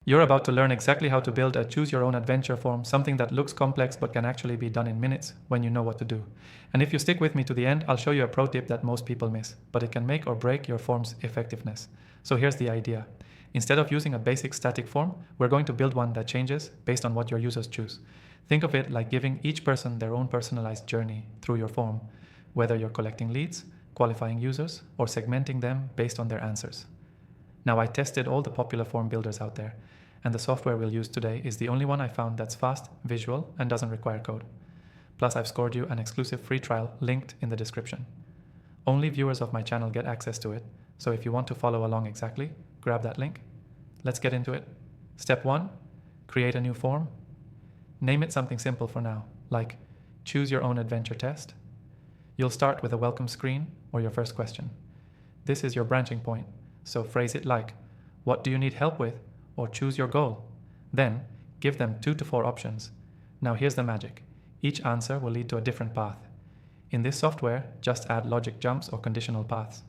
You're about to learn exactly how to build a choose-your-own-adventure form, something that looks complex but can actually be done in minutes when you know what to do. And if you stick with me to the end, I'll show you a pro tip that most people miss, but it can make or break your form's effectiveness. So here's the idea. Instead of using a basic static form, we're going to build one that changes based on what your users choose. Think of it like giving each person their own personalized journey through your form, whether you're collecting leads, qualifying users, or segmenting them based on their answers. Now, I tested all the popular form builders out there, and the software we'll use today is the only one I found that's fast, visual, and doesn't require code. Plus, I've scored you an exclusive free trial linked in the description. Only viewers of my channel get access to it, so if you want to follow along exactly, grab that link. Let's get into it. Step 1, create a new form. Name it something simple for now, like choose your own adventure test. You'll start with a welcome screen or your first question. This is your branching point, so phrase it like, what do you need help with? Or choose your goal. Then, give them 2 to 4 options. Now here's the magic. Each answer will lead to a different path. In this software, just add logic jumps or conditional paths.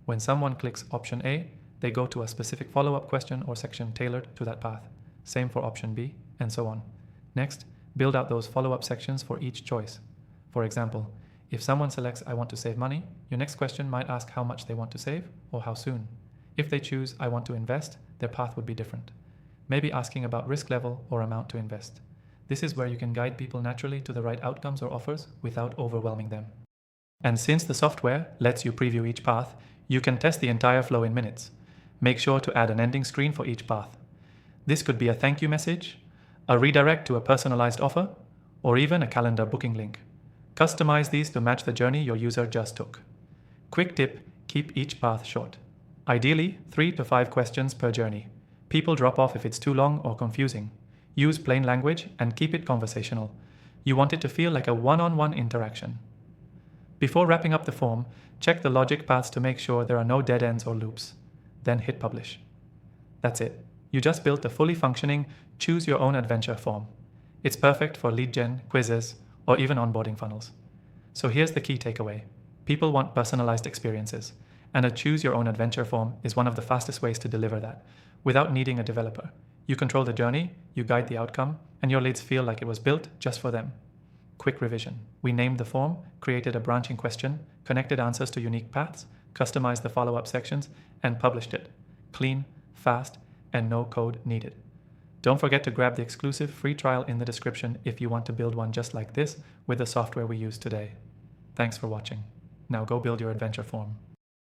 When someone clicks option A, they go to a specific follow-up question or section tailored to that path. Same for option B, and so on. Next, build out those follow-up sections for each choice. For example, if someone selects I want to save money, your next question might ask how much they want to save or how soon. If they choose I want to invest, their path would be different. Maybe asking about risk level or amount to invest. This is where you can guide people naturally to the right outcomes or offers without overwhelming them. And since the software lets you preview each path, you can test the entire flow in minutes. Make sure to add an ending screen for each path. This could be a thank you message, a redirect to a personalized offer, or even a calendar booking link. Customize these to match the journey your user just took. Quick tip, keep each path short. Ideally, 3 to 5 questions per journey. People drop off if it's too long or confusing. Use plain language and keep it conversational. You want it to feel like a one-on-one interaction. Before wrapping up the form, check the logic paths to make sure there are no dead ends or loops. Then hit publish. That's it. You just built a fully functioning choose your own adventure form. It's perfect for lead gen, quizzes, or even onboarding funnels. So here's the key takeaway. People want personalized experiences, and a choose your own adventure form is one of the fastest ways to deliver that, without needing a developer. You control the journey, you guide the outcome, and your leads feel like it was built just for them. Quick revision. We named the form, created a branching question, connected answers to unique paths, customized the follow-up sections, and published it. Clean, fast, and no code needed. Don't forget to grab the exclusive free trial in the description if you want to build one just like this with the software we use today. Thanks for watching. Now go build your adventure form.